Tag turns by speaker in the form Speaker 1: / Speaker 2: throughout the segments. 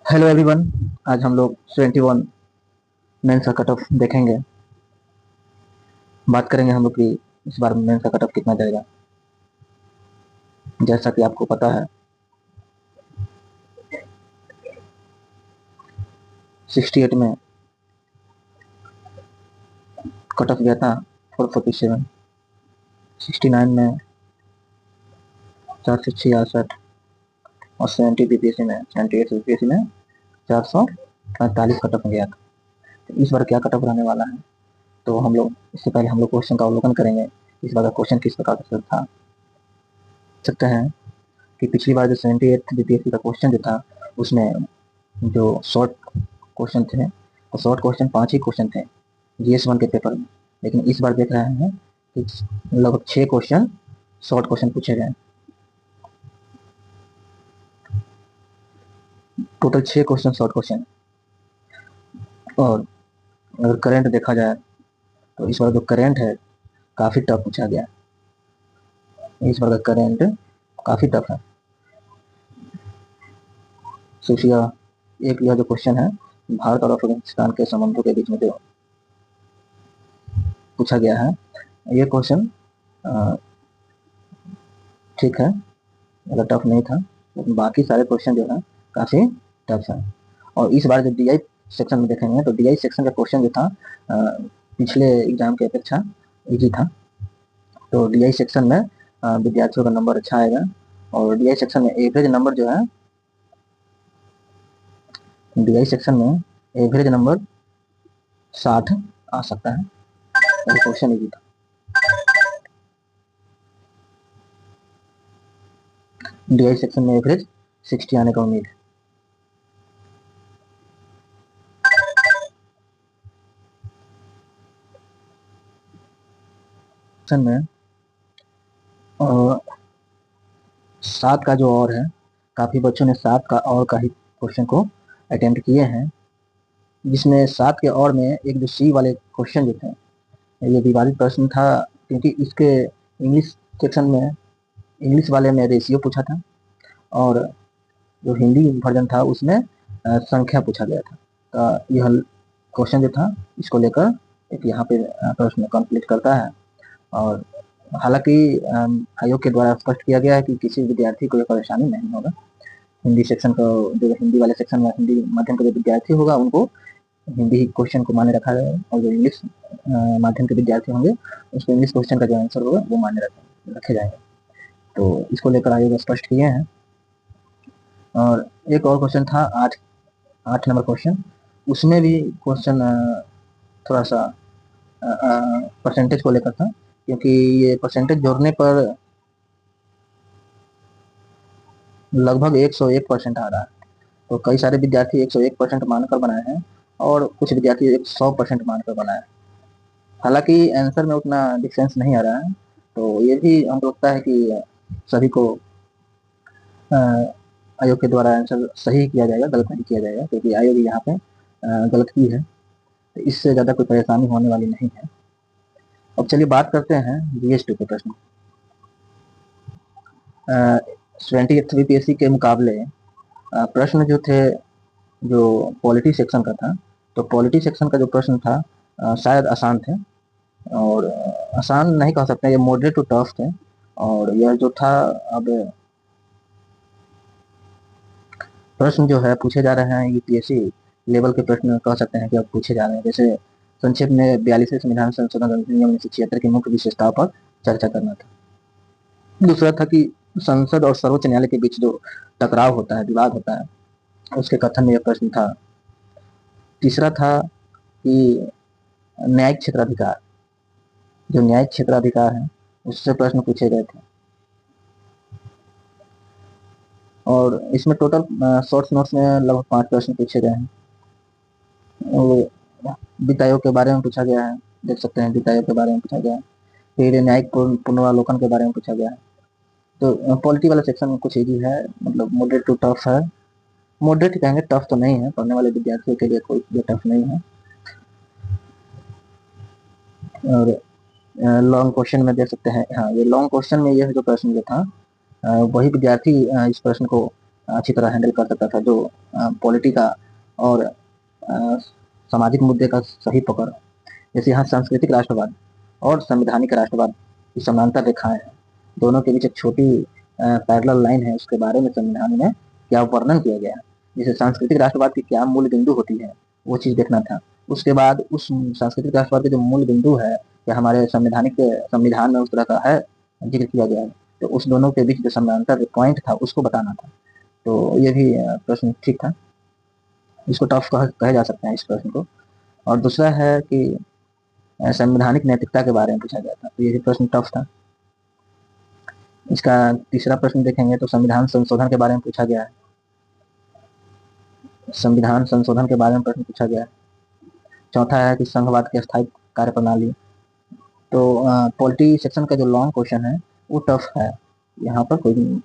Speaker 1: Hello everyone. आज हम लोग 21 मेंस का कट ऑफ देखेंगे। बात करेंगे हम लोग कि इस बार मेंस का कट ऑफ कितना जाएगा। जैसा कि आपको पता है 68 में कट ऑफ गया था 447। 69 में 466 और 70 बीपीएससी में 78 बीपीएससी में 445 कट ऑफ गया था। तो इस बार क्या कट ऑफ रहने वाला है, तो हम लोग इससे पहले हम लोग क्वेश्चन का अवलोकन करेंगे। इस बार का क्वेश्चन किस प्रकार से था। सकते हैं कि पिछली बार जो 78 बीपीएससी का क्वेश्चन जो था उसमें जो शॉर्ट क्वेश्चन थे, तो शॉर्ट क्वेश्चन 5 ही क्वेश्चन थे GS1 के पेपर में। लेकिन इस बार देख रहे हैं कि लगभग 6 क्वेश्चन शॉर्ट क्वेश्चन पूछे गए। Total 6 question short question. और अगर करंट देखा जाए तो इस बार जो करंट है काफ़ी टफ पूछा गया। इस बार का करंट काफ़ी टफ है। सोचिए, एक यह जो क्वेश्चन है भारत और अफगानिस्तान के संबंधों के बीच में जो पूछा गया है, ये क्वेश्चन ठीक है, अगर टफ नहीं था, लेकिन बाकी सारे क्वेश्चन जो है काफ़ी टफ है। और इस बार जो DI सेक्शन में देखेंगे तो DI सेक्शन का क्वेश्चन जो था पिछले एग्जाम की अपेक्षा इजी था। तो DI सेक्शन में विद्यार्थियों का नंबर अच्छा आएगा। और DI सेक्शन में एवरेज नंबर जो है, DI सेक्शन में एवरेज नंबर 60 आ सकता है। क्वेश्चन इजी था। DI सेक्शन में एवरेज 60 आने का उम्मीद है। सेक्शन में 7 का जो और है, काफ़ी बच्चों ने 7 का और का ही क्वेश्चन को अटेम्प्ट किए हैं, जिसमें 7 के और में एक जो C वाले क्वेश्चन जो थे, ये विवादित प्रश्न था, क्योंकि इसके इंग्लिश सेक्शन में, इंग्लिश वाले में रेशियो पूछा था और जो हिंदी वर्जन था उसमें संख्या पूछा गया था। तो यह क्वेश्चन जो था इसको लेकर एक यहाँ पे प्रश्न कंप्लीट करता है। और हालांकि आयोग के द्वारा स्पष्ट किया गया है कि किसी विद्यार्थी को यह परेशानी नहीं होगा। हिंदी सेक्शन का जो हिंदी वाले सेक्शन में हिंदी माध्यम का जो विद्यार्थी होगा उनको हिंदी क्वेश्चन को मान्य रखा जाएगा, और जो इंग्लिश माध्यम के विद्यार्थी होंगे उसको इंग्लिश क्वेश्चन का जो आंसर होगा वो मान्य रखे जाएंगे। तो इसको लेकर आयोग स्पष्ट किए हैं। और एक और क्वेश्चन था 8 नंबर क्वेश्चन, उसमें भी क्वेश्चन थोड़ा सा परसेंटेज को लेकर था, क्योंकि ये परसेंटेज जोड़ने पर लगभग 101% आ रहा है। तो कई सारे विद्यार्थी 101% मानकर बनाए हैं और कुछ विद्यार्थी 100% मानकर बनाए हैं। हालांकि आंसर में उतना डिफरेंस नहीं आ रहा है, तो ये भी हमको लगता है कि सभी को आयोग के द्वारा आंसर सही किया जाएगा, गलत नहीं किया जाएगा, क्योंकि आयोग यहाँ पे गलत की है। तो इससे ज़्यादा कोई परेशानी होने वाली नहीं है। अब चलिए बात करते हैं GS2 के प्रश्न। 28 BPSC के मुकाबले प्रश्न जो थे, जो पॉलिटी सेक्शन का था, तो पॉलिटी सेक्शन का जो प्रश्न था शायद आसान थे, और आसान नहीं कह सकते, ये मॉडरेट टू टफ थे। और यह जो था, अब प्रश्न जो है पूछे जा रहे हैं UPSC लेवल के प्रश्न कह सकते हैं कि अब पूछे जा रहे हैं। जैसे संक्षेप में 42वें संविधान संशोधन अधिनियम 1976 की मुख्य विशेषताओं पर चर्चा करना था। दूसरा था कि संसद और सर्वोच्च न्यायालय के बीच जो टकराव होता है, विवाद होता है, उसके कथन में यह प्रश्न था। तीसरा था कि न्यायिक क्षेत्राधिकार, जो न्यायिक क्षेत्राधिकार है उससे प्रश्न पूछे गए थे। और इसमें टोटल शॉर्ट्स नोट्स में लगभग 5 प्रश्न पूछे गए हैं। और वित्त आयोग के बारे में पूछा गया है, देख सकते हैं वित्त आयोग के बारे में पूछा गया है। फिर न्यायिक पुनरावलोकन के बारे में पूछा गया है। तो पॉलिटी वाला सेक्शन कुछ इजी है, मतलब मॉडरेट टू टफ है। मॉडरेट कहेंगे, टफ तो नहीं है, पढ़ने वाले विद्यार्थियों के लिए कोई टफ नहीं है। और लॉन्ग क्वेश्चन में देख सकते हैं, हाँ ये लॉन्ग क्वेश्चन में यह जो प्रश्न जो था, वही विद्यार्थी इस प्रश्न को अच्छी तरह हैंडल कर सकता था, जो पॉलिटी का और सामाजिक मुद्दे का सही पकड़। जैसे यहाँ सांस्कृतिक राष्ट्रवाद और संवैधानिक राष्ट्रवाद की समानता रेखाएं हैं, दोनों के बीच एक छोटी पैरेलल लाइन है, उसके बारे में संविधान में क्या वर्णन किया गया है। जैसे सांस्कृतिक राष्ट्रवाद की क्या मूल बिंदु होती है, वो चीज देखना था। उसके बाद उस सांस्कृतिक राष्ट्रवाद के जो मूल बिंदु है, क्या हमारे संविधान में उस तरह का है, जिक्र किया गया है, तो उस दोनों के बीच जो समानता पॉइंट था उसको बताना था। तो ये भी प्रश्न ठीक था, इसको टफ कहा जा सकता है इस प्रश्न को। और दूसरा है कि संवैधानिक नैतिकता के बारे में पूछा गया था, तो ये भी प्रश्न टफ था। इसका तीसरा प्रश्न देखेंगे तो संविधान संशोधन के बारे में पूछा गया है, संविधान संशोधन के बारे में प्रश्न पूछा गया है। चौथा है कि संघवाद की अस्थायी कार्यप्रणाली। तो पॉलिटी सेक्शन का जो लॉन्ग क्वेश्चन है वो टफ है, यहाँ पर कोई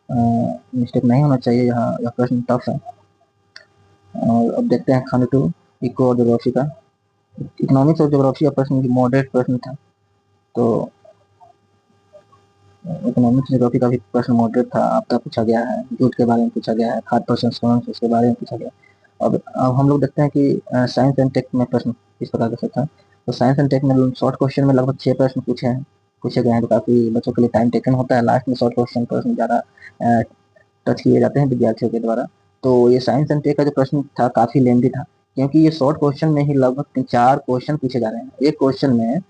Speaker 1: मिस्टेक नहीं होना चाहिए, यहाँ यह प्रश्न टफ है। और अब देखते हैं खंड 2 इको और ज्योग्राफी का। इकोनॉमिक्स और ज्योग्राफी का प्रश्न मॉडरेट प्रश्न था, तो इकोनॉमिक्स ज्योग्राफी का भी प्रश्न मॉडरेट था। आपका पूछा गया है, जूट के बारे में पूछा गया है, खाद्य प्रसंस्करण उसके बारे में पूछा गया। अब हम लोग देखते हैं कि साइंस एंड टेक में प्रश्न किस प्रकार का सकता है। तो साइंस एंड टेक में शॉर्ट क्वेश्चन में लगभग 6 प्रश्न पूछे गए हैं, तो काफ़ी बच्चों के लिए टाइम टेकन होता है। लास्ट में शॉर्ट क्वेश्चन प्रश्न ज़्यादा टच किए जाते हैं विद्यार्थियों के द्वारा। तो ये साइंस एंड टेक का जो प्रश्न था काफ़ी लेंदी था, क्योंकि ये शॉर्ट क्वेश्चन में ही लगभग 4 क्वेश्चन पूछे जा रहे हैं। एक क्वेश्चन में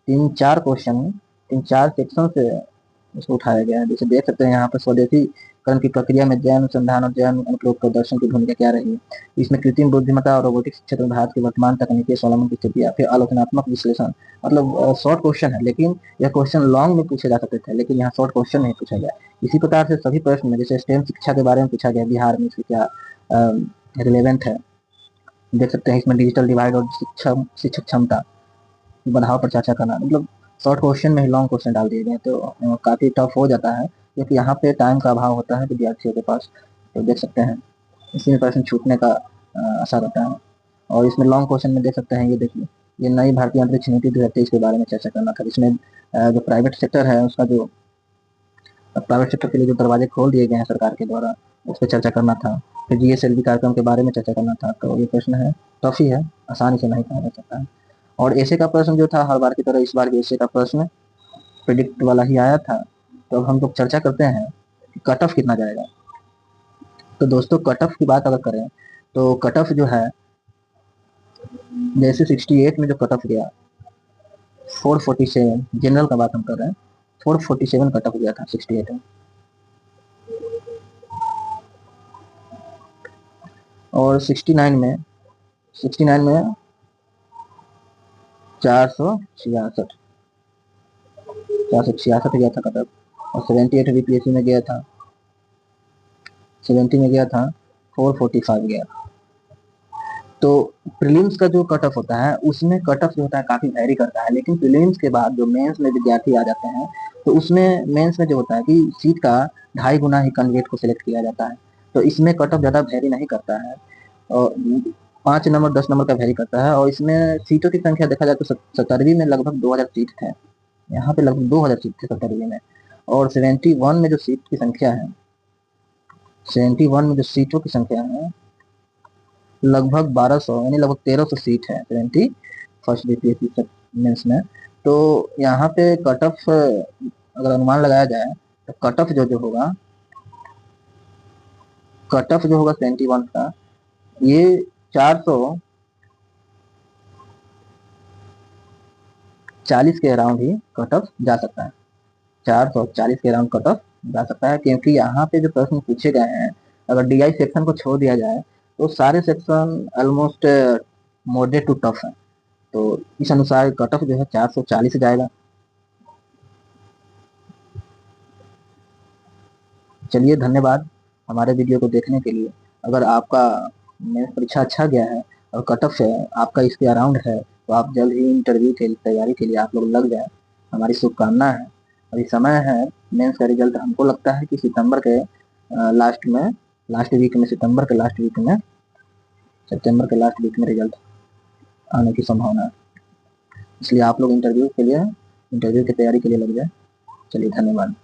Speaker 1: 3-4 क्वेश्चन, 3-4 सेक्शन से उसको उठाया गया है। जैसे देख सकते हैं यहाँ पर स्वदेशीकरण की प्रक्रिया में जैव अनुसंधान और जैव अनुप्रयोग प्रदर्शन की भूमिका क्या रही है। इसमें कृत्रिम बुद्धिमत्ता और रोबोटिक्स क्षेत्र में भारत की वर्तमान तकनीकी स्वावलंबन की स्थिति, फिर आलोचनात्मक विश्लेषण। मतलब शॉर्ट क्वेश्चन है, लेकिन यह क्वेश्चन लॉन्ग में पूछे जा सकते थे, लेकिन यहाँ शॉर्ट क्वेश्चन नहीं पूछा गया। इसी प्रकार से सभी प्रश्न में, जैसे स्टेम शिक्षा के बारे में पूछा गया, बिहार में इसकी क्या रिलेवेंट है, देख सकते हैं। इसमें डिजिटल डिवाइड और शिक्षक क्षमता बढ़ाव पर चर्चा करना। मतलब शॉर्ट क्वेश्चन में ही लॉन्ग क्वेश्चन डाल दिए गए, तो काफ़ी टफ हो जाता है, क्योंकि यहाँ पे टाइम का अभाव होता है विद्यार्थियों के पास। तो देख सकते हैं इसी में प्रश्न छूटने का असर रहता है। और इसमें लॉन्ग क्वेश्चन में देख सकते हैं, ये देखिए, ये नई भारतीय अंतरिक्ष नीति 2023 के बारे में चर्चा करना था। इसमें जो प्राइवेट सेक्टर है उसका जो प्राइवेट सेक्टर के लिए जो दरवाजे खोल दिए गए हैं सरकार के द्वारा, उस पर चर्चा करना था। फिर GSLV कार्यक्रम के बारे में चर्चा करना था। तो ये प्रश्न है, टफ ही है, आसानी से नहीं कहा जा सकता है। और एसे का प्रश्न जो था हर बार की तरह इस बार भी एसे का प्रश्न प्रिडिक्ट वाला ही आया था। तो अब हम लोग चर्चा करते हैं कि कट ऑफ कितना जाएगा। तो दोस्तों कट ऑफ की बात अगर करें तो कट ऑफ जो है, जैसे 68 में जो कट ऑफ गया 447, जनरल का बात हम कर रहे हैं, 447 कट ऑफ गया था 68 में। और 69 में 466 गया था कट ऑफ। और 78 BPSC में गया था, 70 में गया था, 445 गया। तो प्रीलिम्स का जो कट ऑफ होता है उसमें कट ऑफ जो होता है काफी वेरी करता है, लेकिन प्रीलिम्स के बाद जो मेंस में विद्यार्थी आ जाते हैं, तो उसमें मेंस में जो होता है कि सीट का 2.5 गुना ही कैंडिडेट को सिलेक्ट किया जाता है। तो इसमें कट ऑफ ज्यादा वेरी नहीं करता है, और 5 नंबर 10 नंबर का वेरी करता है। और इसमें सीटों की संख्या देखा जाए तो 70वीं में लगभग 2000 सीट थे, यहाँ पे लगभग 2000 सीट थे 70वीं में। और 71 में जो सीट की संख्या है, 71 में जो सीटों की संख्या है लगभग 1200, यानी लगभग 1300 सीट है 71st BPSC मेंस में। तो यहाँ पे कट ऑफ अगर अनुमान लगाया जाए तो कट ऑफ जो होगा, कट ऑफ जो होगा 71 का, ये 440 के अराउंड ही कट ऑफ जा सकता है, 440 के अराउंड कट ऑफ जा सकता है। क्योंकि यहाँ पे जो प्रश्न पूछे गए हैं, अगर DI सेक्शन को छोड़ दिया जाए तो सारे section almost moderate to tough है। तो इस अनुसार कट ऑफ जो है 440 जाएगा। चलिए, धन्यवाद हमारे वीडियो को देखने के लिए। अगर आपका मेंस परीक्षा अच्छा गया है और कट ऑफ आपका इसके अराउंड है, तो आप जल्द ही इंटरव्यू की तैयारी के लिए आप लोग लग जाए, हमारी शुभकामना है। अभी समय है, मेंस का रिजल्ट हमको लगता है कि सितंबर के लास्ट में, लास्ट वीक में, सितंबर के लास्ट वीक में, सितंबर के लास्ट वीक में रिजल्ट आने की संभावना है। इसलिए आप लोग इंटरव्यू की तैयारी के लिए लग जाए। चलिए, धन्यवाद।